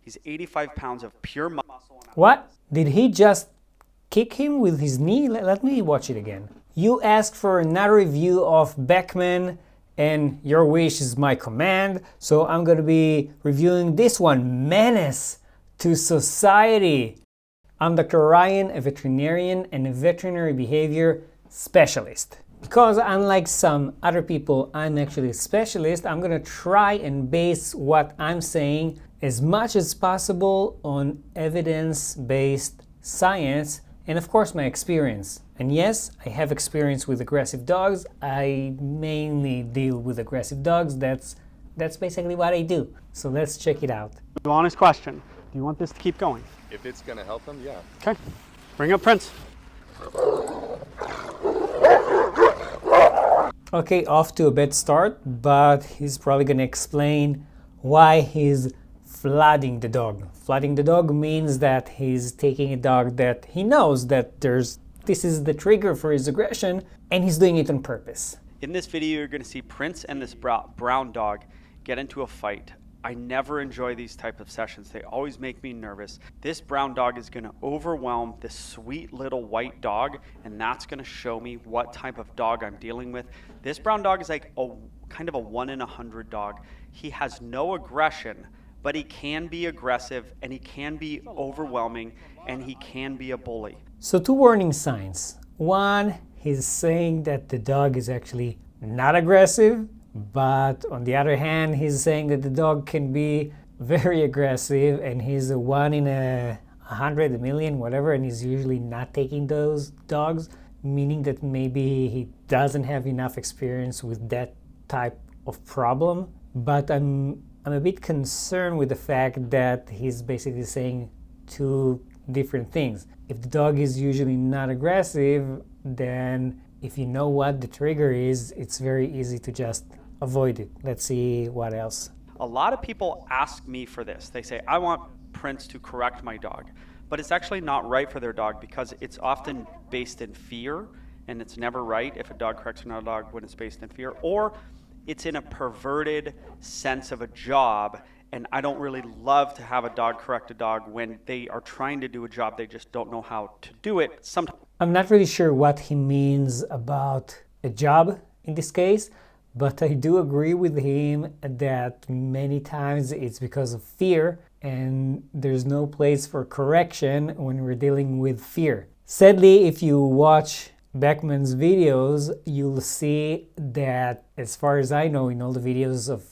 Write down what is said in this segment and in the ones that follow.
He's 85 pounds of pure muscle. What? Did he just kick him with his knee? Let me watch it again. You asked for another review of Beckman, and your wish is my command, so I'm going to be reviewing this one, Menace to Society. I'm Dr. Ryan, a veterinarian and a veterinary behavior specialist. Because unlike some other people, I'm actually a specialist, I'm going to try and base what I'm saying as much as possible on evidence-based science and of course my experience. And yes, I have experience with aggressive dogs. I mainly deal with aggressive dogs. That's basically what I do. So let's check it out. Honest question. Do you want this to keep going? If it's going to help them, yeah. Okay. Bring up Prince. Okay, off to a bad start, but he's probably going to explain why he's flooding the dog. Flooding the dog means that he's taking a dog that he knows that this is the trigger for his aggression, and he's doing it on purpose. In this video, you're going to see Prince and this brown dog get into a fight. I never enjoy these type of sessions. They always make me nervous. This brown dog is going to overwhelm this sweet little white dog, and that's going to show me what type of dog I'm dealing with. This brown dog is like a kind of a 1 in 100 dog. He has no aggression, but he can be aggressive, and he can be overwhelming, and he can be a bully. So 2 warning signs. One, he's saying that the dog is actually not aggressive, but on the other hand, he's saying that the dog can be very aggressive, and he's a 1 in 100, a million, whatever, and he's usually not taking those dogs, meaning that maybe he doesn't have enough experience with that type of problem. But I'm a bit concerned with the fact that he's basically saying 2 different things. If the dog is usually not aggressive, then if you know what the trigger is, it's very easy to just avoid it. Let's see what else. A lot of people ask me for this. They say, I want Prince to correct my dog. But it's actually not right for their dog because it's often based in fear, and it's never right if a dog corrects another dog when it's based in fear, or it's in a perverted sense of a job, and I don't really love to have a dog correct a dog when they are trying to do a job, they just don't know how to do it. Sometimes I'm not really sure what he means about a job in this case, but I do agree with him that many times it's because of fear, and there's no place for correction when we're dealing with fear. Sadly, if you watch Beckman's videos, you'll see that, as far as I know, in all the videos of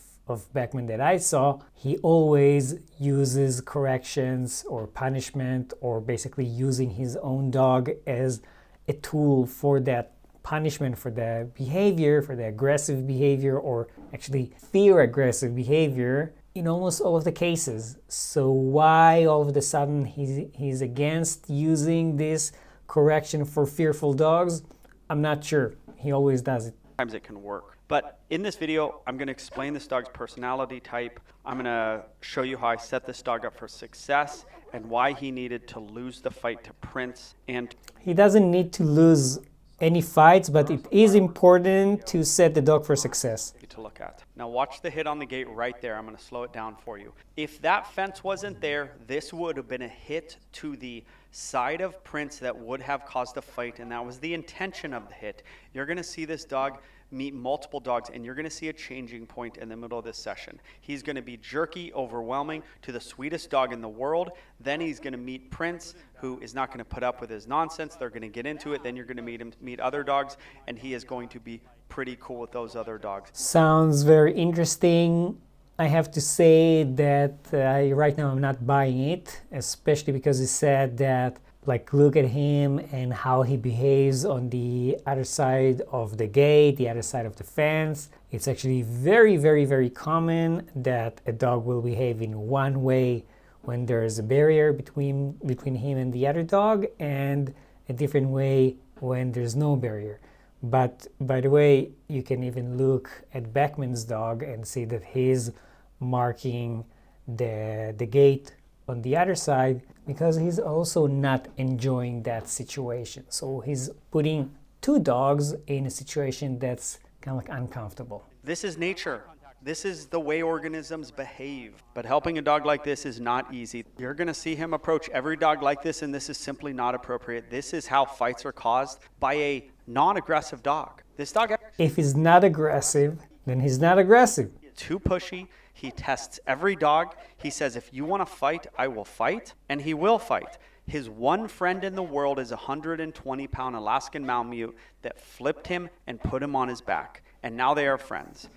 Beckman that I saw, he always uses corrections or punishment, or basically using his own dog as a tool for that punishment, for the behavior, for the aggressive behavior, or actually fear aggressive behavior in almost all of the cases. So why all of a sudden he's against using this correction for fearful dogs? I'm not sure. He always does it. Sometimes it can work. But in this video, I'm going to explain this dog's personality type. I'm going to show you how I set this dog up for success and why he needed to lose the fight to Prince. And he doesn't need to lose any fights, but it is important to set the dog for success. To look at. Now watch the hit on the gate right there. I'm going to slow it down for you. If that fence wasn't there, this would have been a hit to the side of Prince that would have caused a fight, and that was the intention of the hit. You're going to see this dog meet multiple dogs, and you're going to see a changing point in the middle of this session. He's going to be jerky, overwhelming to the sweetest dog in the world. Then he's going to meet Prince, who is not going to put up with his nonsense. They're going to get into it. Then you're going to meet other dogs, and he is going to be pretty cool with those other dogs. Sounds very interesting. I have to say that right now I'm not buying it, especially because he said that, like, look at him and how he behaves on the other side of the gate, the other side of the fence. It's actually very, very, very common that a dog will behave in one way when there's a barrier between him and the other dog, and a different way when there's no barrier. But by the way, you can even look at Beckman's dog and see that he's marking the gate on the other side because he's also not enjoying that situation. So he's putting 2 dogs in a situation that's kind of like uncomfortable. This is nature. This is the way organisms behave. But helping a dog like this is not easy. You're going to see him approach every dog like this, and this is simply not appropriate. This is how fights are caused by a non-aggressive dog. This dog, If he's not aggressive, then he's not aggressive. too pushy. He tests every dog. He says, if you want to fight, I will fight, and he will fight. His one friend in the world is a 120-pound Alaskan Malamute that flipped him and put him on his back, and now they are friends.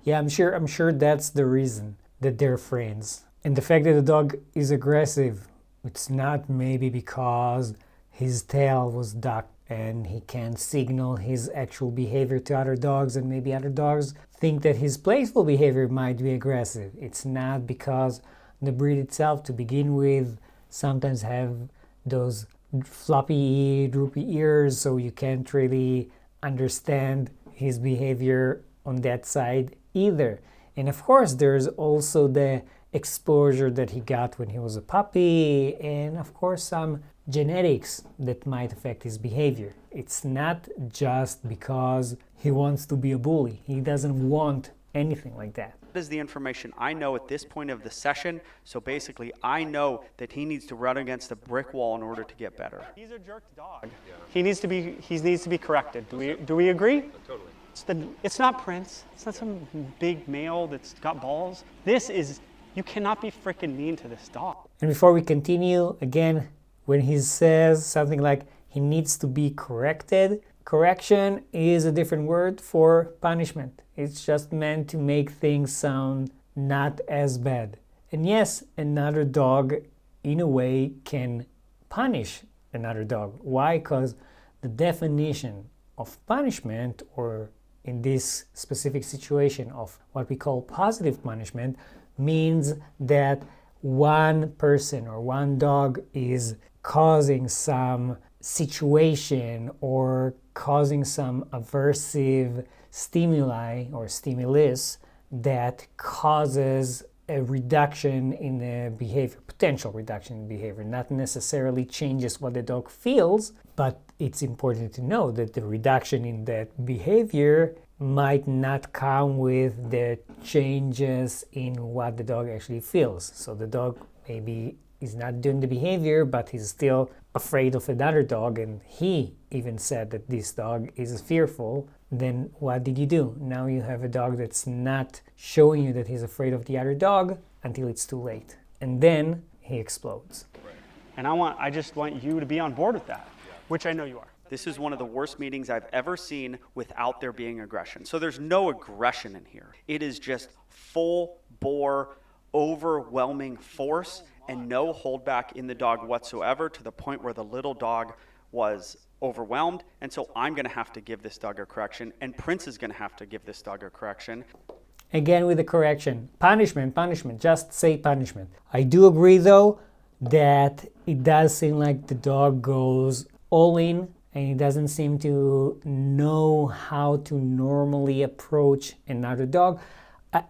Yeah, I'm sure that's the reason that they're friends. And the fact that the dog is aggressive, it's not maybe because his tail was ducked and he can't signal his actual behavior to other dogs, and maybe other dogs think that his playful behavior might be aggressive. It's not because the breed itself, to begin with, sometimes have those floppy, droopy ears, so you can't really understand his behavior on that side either. And of course, there's also the exposure that he got when he was a puppy, and of course some genetics that might affect his behavior. It's not just because he wants to be a bully. He doesn't want anything like that. That is the information I know at this point of the session. So basically, I know that he needs to run against a brick wall in order to get better. He's a jerk dog. Yeah. He needs to be corrected. Do we agree? Totally. It's not Prince. It's not some big male that's got balls. You cannot be freaking mean to this dog. And before we continue, again, when he says something like he needs to be corrected, correction is a different word for punishment. It's just meant to make things sound not as bad. And yes, another dog, in a way, can punish another dog. Why? Because the definition of punishment, or in this specific situation of what we call positive punishment, means that one person or one dog is causing some situation or causing some aversive stimuli or stimulus that causes a reduction in the behavior, potential reduction in behavior, not necessarily changes what the dog feels, but it's important to know that the reduction in that behavior might not come with the changes in what the dog actually feels. So the dog maybe is not doing the behavior, but he's still afraid of another dog, and he even said that this dog is fearful. Then what did you do? Now you have a dog that's not showing you that he's afraid of the other dog until it's too late. And then he explodes. Right. And I just want you to be on board with that, which I know you are. This is one of the worst meetings I've ever seen without there being aggression. So there's no aggression in here. It is just full bore, overwhelming force and no holdback in the dog whatsoever, to the point where the little dog was overwhelmed. And so I'm going to have to give this dog a correction, and Prince is going to have to give this dog a correction. Again with the correction. Punishment, just say punishment. I do agree though that it does seem like the dog goes all in, and he doesn't seem to know how to normally approach another dog.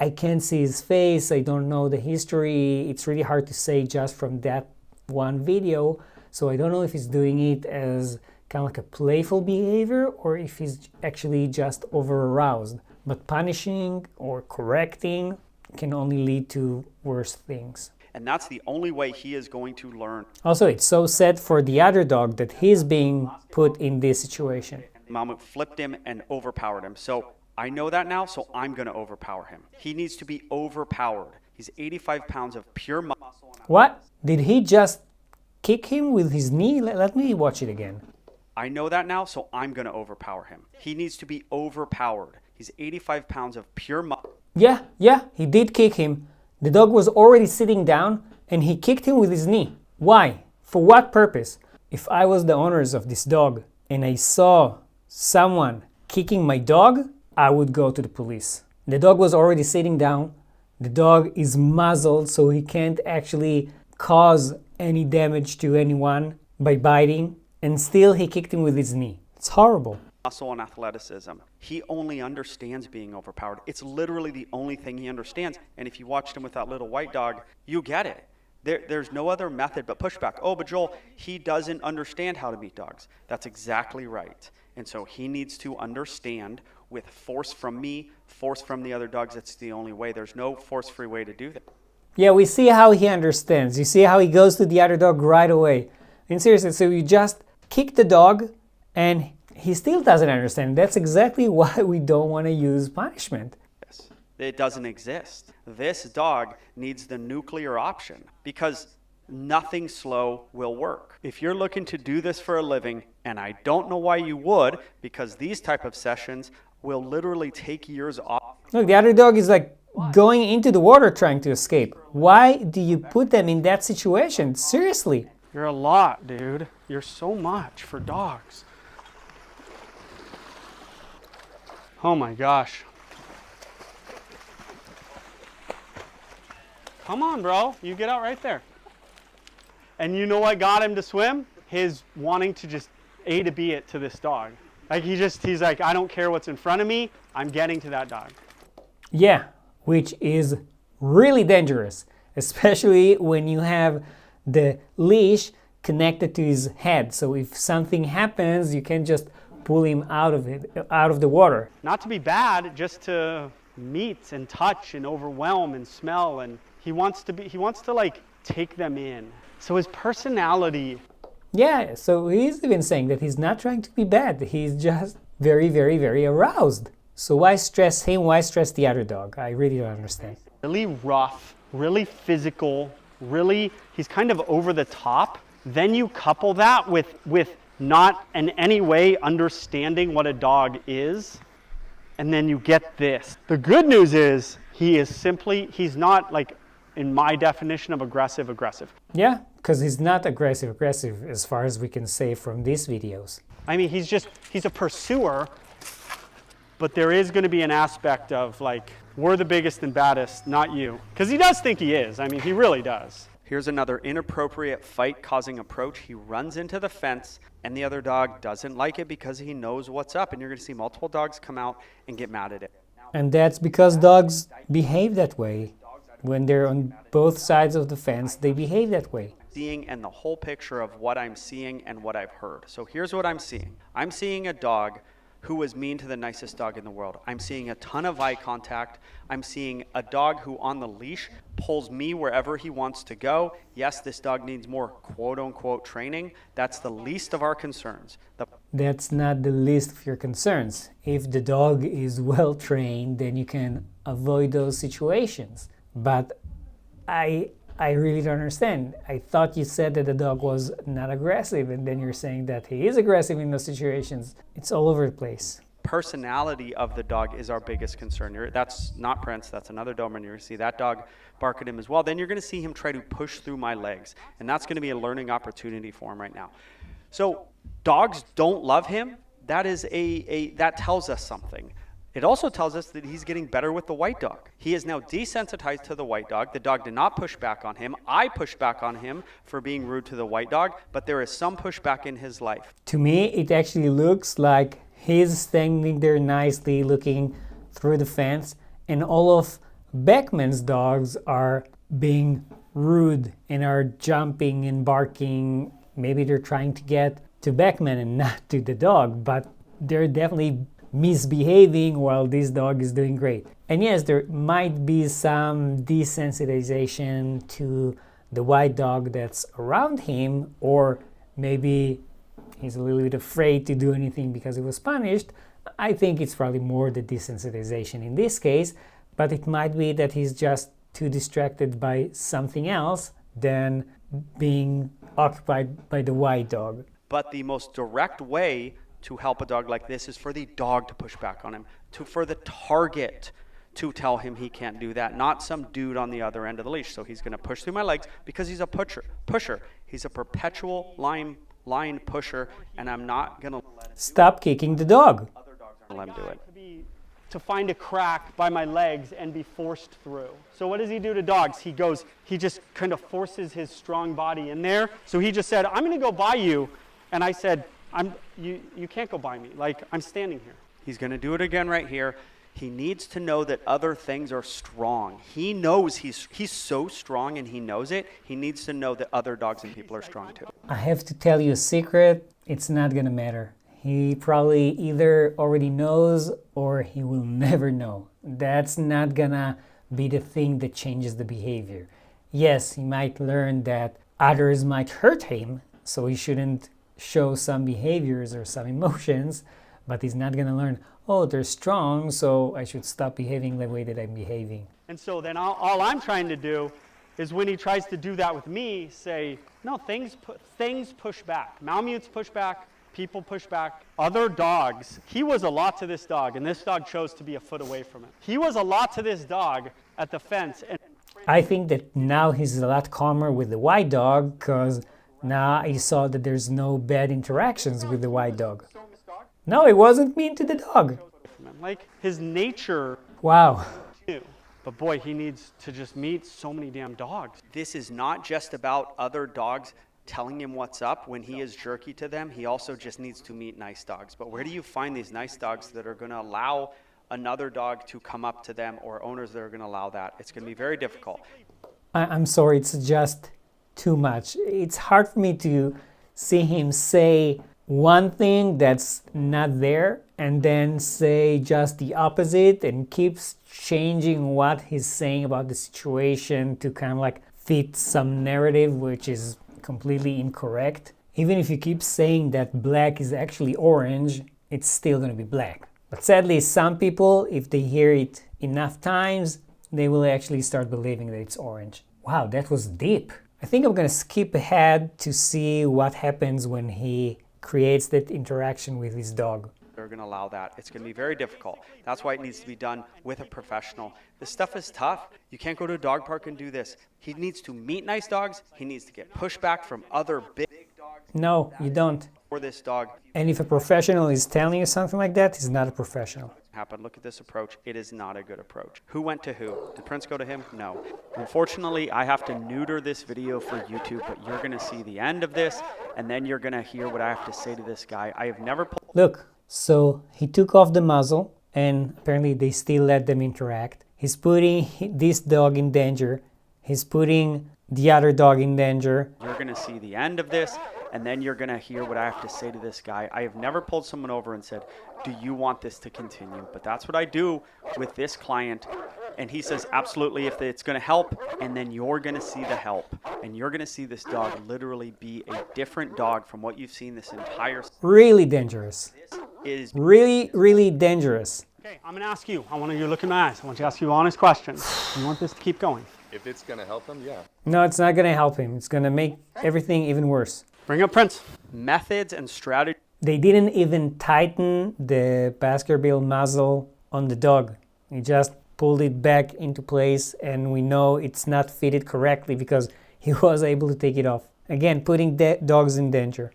I can't see his face, I don't know the history. It's really hard to say just from that one video. So I don't know if he's doing it as kind of like a playful behavior or if he's actually just over-aroused. But punishing or correcting can only lead to worse things. And that's the only way he is going to learn. Also, it's so sad for the other dog that he's being put in this situation. Malamute flipped him and overpowered him. So I know that now, so I'm going to overpower him. He needs to be overpowered. He's 85 pounds of pure muscle. What? Did he just kick him with his knee? Let me watch it again. I know that now, so I'm going to overpower him. He needs to be overpowered. He's 85 pounds of pure muscle. Yeah, he did kick him. The dog was already sitting down and he kicked him with his knee. Why? For what purpose? If I was the owners of this dog and I saw someone kicking my dog, I would go to the police. The dog was already sitting down. The dog is muzzled, so he can't actually cause any damage to anyone by biting, and still he kicked him with his knee. It's horrible. Muscle and athleticism. He only understands being overpowered. It's literally the only thing he understands. And if you watched him with that little white dog, you get it. There's no other method but pushback. Oh, but Joel, he doesn't understand how to meet dogs. That's exactly right. And so he needs to understand with force from me, force from the other dogs. That's the only way. There's no force-free way to do that. Yeah, we see how he understands. You see how he goes to the other dog right away. And seriously, so you just kick the dog and he still doesn't understand. That's exactly why we don't want to use punishment. Yes, it doesn't exist. This dog needs the nuclear option because nothing slow will work. If you're looking to do this for a living, and I don't know why you would, because these type of sessions will literally take years off. Look, the other dog is like going into the water trying to escape. Why do you put them in that situation? Seriously. You're a lot, dude. You're so much for dogs. Oh my gosh. Come on, bro. You get out right there. And you know what got him to swim? His wanting to just A to B it to this dog. Like he's like, I don't care what's in front of me. I'm getting to that dog. Yeah, which is really dangerous, especially when you have the leash connected to his head. So if something happens, you can just pull him out of the water. Not to be bad, just to meet and touch and overwhelm and smell, and he wants to like take them in. So his personality. Yeah, so he's even saying that he's not trying to be bad. He's just very, very, very aroused. So why stress him? Why stress the other dog? I really don't understand. Really rough, really physical, really, he's kind of over the top. Then you couple that with not in any way understanding what a dog is, and then you get this. The good news is he's not like, in my definition of aggressive. Yeah, because he's not aggressive as far as we can say from these videos. I mean, he's a pursuer, but there is going to be an aspect of like, we're the biggest and baddest, not you. Because he does think he is. I mean, he really does. Here's another inappropriate fight-causing approach. He runs into the fence, and the other dog doesn't like it because he knows what's up, and you're going to see multiple dogs come out and get mad at it. And that's because dogs behave that way. When they're on both sides of the fence, they behave that way. Seeing and the whole picture of what I'm seeing and what I've heard. So here's what I'm seeing. I'm seeing a dog who was mean to the nicest dog in the world. I'm seeing a ton of eye contact. I'm seeing a dog who on the leash pulls me wherever he wants to go. Yes, this dog needs more quote-unquote training. That's the least of our concerns. That's not the least of your concerns. If the dog is well trained, then you can avoid those situations. But I really don't understand. I thought you said that the dog was not aggressive, and then you're saying that he is aggressive in those situations. It's all over the place. Personality of the dog is our biggest concern. That's not Prince, that's another Doberman. You're going to see that dog bark at him as well. Then you're going to see him try to push through my legs, and that's going to be a learning opportunity for him right now. So dogs don't love him. That is that tells us something. It also tells us that he's getting better with the white dog. He is now desensitized to the white dog. The dog did not push back on him. I pushed back on him for being rude to the white dog, but there is some pushback in his life. To me, it actually looks like he's standing there nicely looking through the fence, and all of Beckman's dogs are being rude and are jumping and barking. Maybe they're trying to get to Beckman and not to the dog, but they're definitely misbehaving while this dog is doing great. And yes, there might be some desensitization to the white dog that's around him, or maybe he's a little bit afraid to do anything because he was punished. I think it's probably more the desensitization in this case, but it might be that he's just too distracted by something else than being occupied by the white dog. But the most direct way to help a dog like this is for the dog to push back on him, for the target to tell him he can't do that, not some dude on the other end of the leash. So he's going to push through my legs because he's a pusher. He's a perpetual line pusher, and I'm not going to stop kicking the dog. Let him do it. To find a crack by my legs and be forced through. So what does he do to dogs? He just kind of forces his strong body in there. So he just said, I'm going to go by you. And I said, you can't go by me. Like, I'm standing here. He's going to do it again right here. He needs to know that other things are strong. He knows he's so strong and he knows it. He needs to know that other dogs and people are strong too. I have to tell you a secret, it's not gonna matter. He probably either already knows or he will never know. That's not gonna be the thing that changes the behavior. Yes, he might learn that others might hurt him, so he shouldn't show some behaviors or some emotions, but he's not gonna learn, oh, they're strong, so I should stop behaving the way that I'm behaving. And so then all I'm trying to do is when he tries to do that with me, say, no, things push back. Malamutes push back, people push back. Other dogs, he was a lot to this dog, and this dog chose to be a foot away from it. He was a lot to this dog at the fence. And I think that now he's a lot calmer with the white dog because now he saw that there's no bad interactions with the white dog. No, it wasn't mean to the dog. like his nature Wow. knew. But boy, he needs to just meet so many damn dogs. This is not just about other dogs telling him what's up when he is jerky to them. He also just needs to meet nice dogs. But where do you find these nice dogs that are going to allow another dog to come up to them, or owners that are going to allow that? It's going to be very difficult. I'm sorry, it's just too much. It's hard for me to see him say one thing that's not there and then say just the opposite and keeps changing what he's saying about the situation to kind of like fit some narrative which is completely incorrect. Even if you keep saying that black is actually orange, it's still going to be black. But sadly, some people, if they hear it enough times, they will actually start believing that it's orange. Wow, that was deep. I think I'm going to skip ahead to see what happens when he creates that interaction with his dog. They're going to allow that. It's going to be very difficult. That's why it needs to be done with a professional. This stuff is tough. You can't go to a dog park and do this. He needs to meet nice dogs. He needs to get pushback from other big dogs. No, you don't. For this dog. And if a professional is telling you something like that, he's not a professional. Happen. Look at this approach. It is not a good approach. Who went to who? Did Prince go to him? No. Unfortunately, I have to neuter this video for YouTube, but you're going to see the end of this, and then you're going to hear what I have to say to this guy. I have never... Look, so he took off the muzzle, and apparently they still let them interact. He's putting this dog in danger. He's putting the other dog in danger. You're going to see the end of this, and then you're going to hear what I have to say to this guy. I have never pulled someone over and said, do you want this to continue? But that's what I do with this client. And he says, absolutely, if it's going to help. And then you're going to see the help. And you're going to see this dog literally be a different dog from what you've seen this entire... Really dangerous. Is really, really dangerous. Okay, I'm going to ask you. I want you to look in my eyes. I want you to ask you honest questions. You want this to keep going? If it's going to help him, yeah. No, it's not going to help him. It's going to make everything even worse. Bring up Prince. methods and strategies. They didn't even tighten the Baskerville muzzle on the dog. He just pulled it back into place, and we know it's not fitted correctly because he was able to take it off. Again, putting dogs in danger.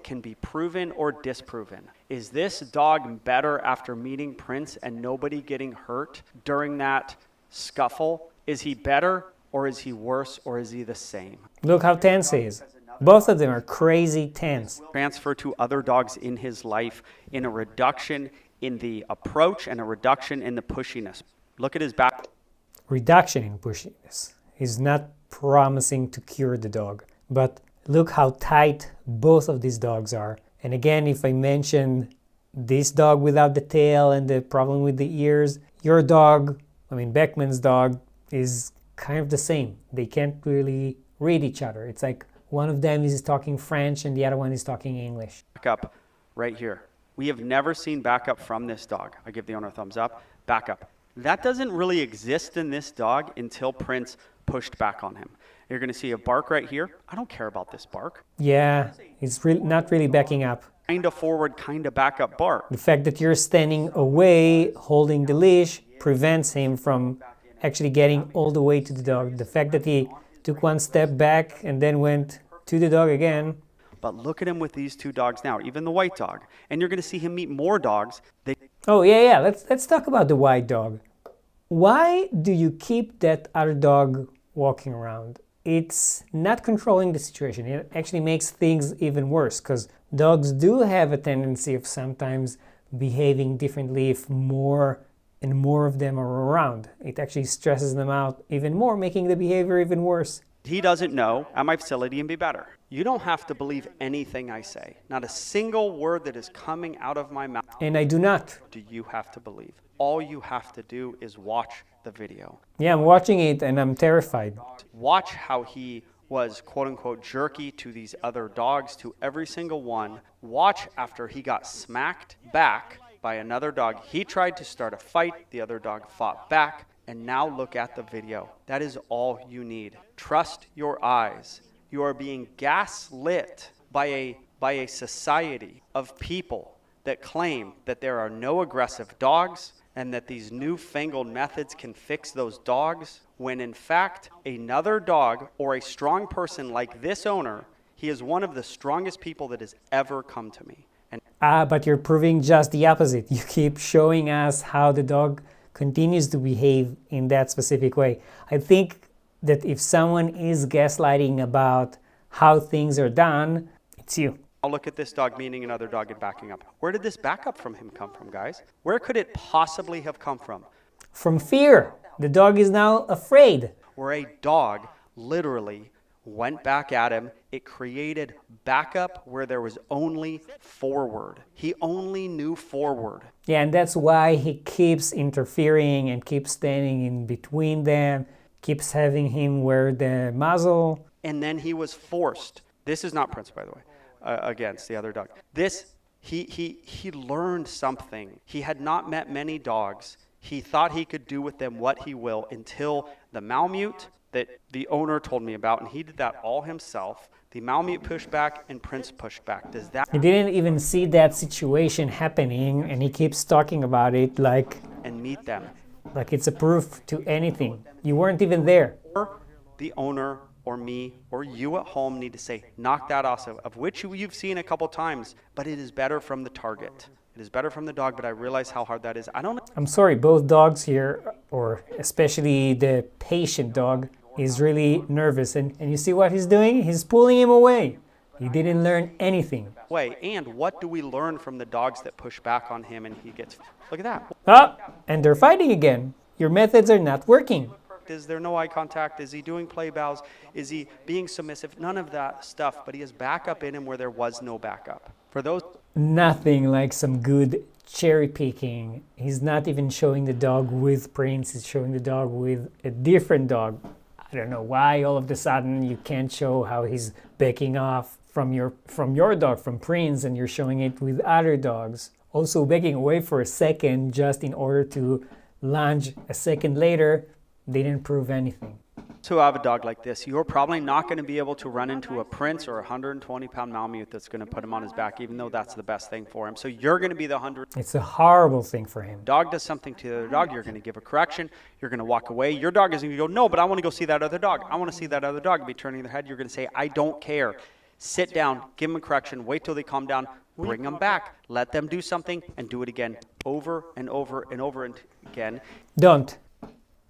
Can be proven or disproven. Is this dog better after meeting Prince and nobody getting hurt during that scuffle? Is he better, or is he worse, or is he the same? Look how tense he is. Both of them are crazy tense. Transfer to other dogs in his life in a reduction in the approach and a reduction in the pushiness. Look at his back. Reduction in pushiness is not promising to cure the dog. But look how tight both of these dogs are. And again, if I mention this dog without the tail and the problem with the ears, your dog, Beckman's dog, is kind of the same. They can't really read each other. It's like one of them is talking French and the other one is talking English. Back up right here. We have never seen backup from this dog. I give the owner a thumbs up. Backup. That doesn't really exist in this dog until Prince pushed back on him. You're going to see a bark right here. I don't care about this bark. Yeah, it's not really backing up. Kind of forward, kind of backup bark. The fact that you're standing away, holding the leash, prevents him from actually getting all the way to the dog. The fact that he took one step back and then went to the dog again. But look at him with these two dogs now, even the white dog. And you're going to see him meet more dogs. Oh, yeah. Let's talk about the white dog. Why do you keep that other dog walking around? It's not controlling the situation. It actually makes things even worse because dogs do have a tendency of sometimes behaving differently if more and more of them are around. It actually stresses them out even more, making the behavior even worse. He doesn't know at my facility and be better. You don't have to believe anything I say. Not a single word that is coming out of my mouth And I do not. do you have to believe. All you have to do is watch the video. Yeah, I'm watching it and I'm terrified. Watch how he was quote unquote jerky to these other dogs, to every single one. Watch after he got smacked back by another dog. He tried to start a fight. The other dog fought back. And now look at the video. That is all you need. Trust your eyes. You are being gaslit by a society of people that claim that there are no aggressive dogs and that these newfangled methods can fix those dogs, when in fact another dog or a strong person like this owner, he is one of the strongest people that has ever come to me. But you're proving just the opposite. You keep showing us how the dog continues to behave in that specific way. I think that if someone is gaslighting about how things are done, it's you. I'll look at this dog meeting another dog and backing up. Where did this backup from him come from, guys? Where could it possibly have come from? From fear. The dog is now afraid. Where a dog literally went back at him. It created backup where there was only forward. He only knew forward. Yeah, and that's why he keeps interfering and keeps standing in between them, keeps having him wear the muzzle. And then he was forced. This is not Prince, by the way, against the other dog. He learned something. He had not met many dogs. He thought he could do with them what he will until the Malamute that the owner told me about, and he did that all himself. The Malamute pushed back and Prince pushed back. Does that? He didn't even see that situation happening, and he keeps talking about it like And meet them. like it's a proof to anything. You weren't even there. Or the owner or me or you at home need to say, knock that off, of which you've seen a couple times, but it is better from the target. It is better from the dog, but I realize how hard that is. I don't know. I'm sorry, both dogs here, or especially the patient dog, is really nervous. And you see what he's doing? He's pulling him away. He didn't learn anything. And what do we learn from the dogs that push back on him and he gets, look at that. Ah, and they're fighting again. Your methods are not working. Is there no eye contact? Is he doing play bows? Is he being submissive? None of that stuff, but he has backup in him where there was no backup. For those, Nothing like some good cherry picking. He's not even showing the dog with Prince. He's showing the dog with a different dog. I don't know why all of a sudden you can't show how he's backing off from your dog, from Prince, and you're showing it with other dogs. Also backing away for a second just in order to lunge a second later didn't prove anything. to have a dog like this, you're probably not going to be able to run into a Prince or a 120-pound Malamute that's going to put him on his back, even though that's the best thing for him. So you're going to be the 100. It's a horrible thing for him. Dog does something to the other dog, you're going to give a correction, you're going to walk away. Your dog is going to go, no, but I want to go see that other dog. I want to see that other dog. Be turning their head. You're going to say, I don't care. Sit down, give them a correction, wait till they calm down, bring them back, let them do something, and do it again over and over and over again. Don't.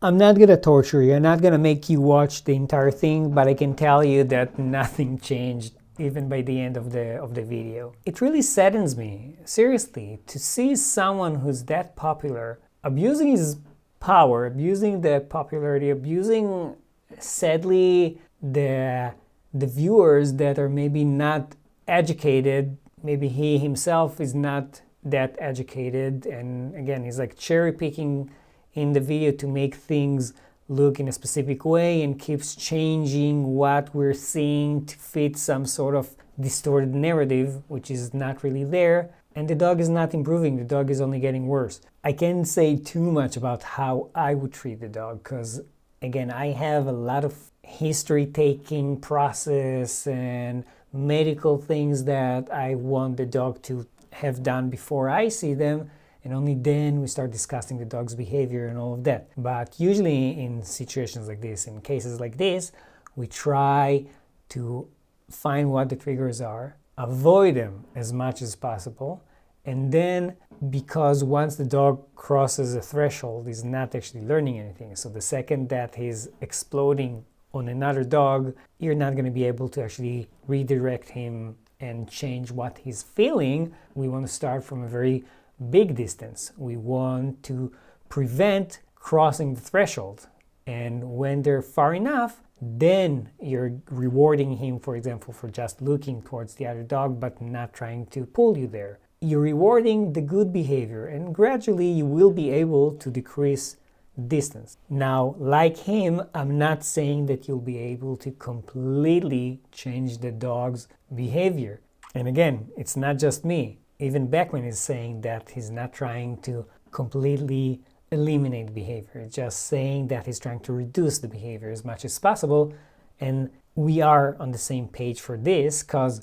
I'm not going to torture you. I'm not going to make you watch the entire thing, but I can tell you that nothing changed even by the end of the video. It really saddens me, seriously, to see someone who's that popular abusing his power, abusing the popularity, abusing, sadly, the viewers that are maybe not educated. Maybe he himself is not that educated, and again, he's like cherry picking in the video to make things look in a specific way and keeps changing what we're seeing to fit some sort of distorted narrative, which is not really there. And the dog is not improving, the dog is only getting worse. I can't say too much about how I would treat the dog, because again, I have a lot of history-taking process and medical things that I want the dog to have done before I see them, and only then we start discussing the dog's behavior and all of that. But usually in situations like this, in cases like this, we try to find what the triggers are, avoid them as much as possible, and then, because once the dog crosses a threshold, he's not actually learning anything. So the second that he's exploding on another dog, you're not going to be able to actually redirect him and change what he's feeling. We want to start from a very big distance. We want to prevent crossing the threshold. And when they're far enough, then you're rewarding him, for example, for just looking towards the other dog but not trying to pull you there. You're rewarding the good behavior, and gradually you will be able to decrease distance. Now, like him, I'm not saying that you'll be able to completely change the dog's behavior. And again, it's not just me. Even Beckman is saying that he's not trying to completely eliminate behavior. It's just saying that he's trying to reduce the behavior as much as possible. And we are on the same page for this, because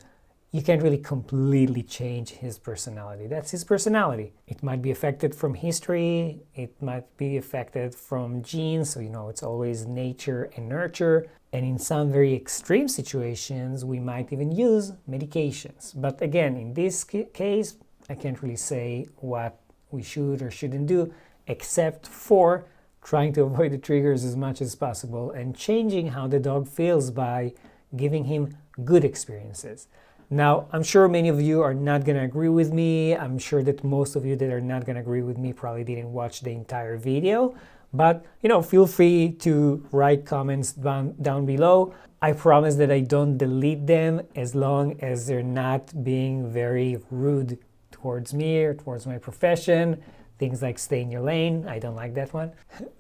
you can't really completely change his personality. That's his personality. It might be affected from history, it might be affected from genes, so it's always nature and nurture. And in some very extreme situations, we might even use medications. But again, in this case, I can't really say what we should or shouldn't do, except for trying to avoid the triggers as much as possible and changing how the dog feels by giving him good experiences. Now, I'm sure many of you are not going to agree with me. I'm sure that most of you that are not going to agree with me probably didn't watch the entire video. But, feel free to write comments down below. I promise that I don't delete them as long as they're not being very rude towards me or towards my profession. Things like stay in your lane, I don't like that one.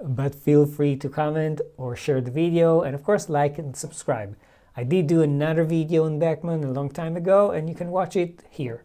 But feel free to comment or share the video, and of course like and subscribe. I did do another video on Beckman a long time ago, and you can watch it here.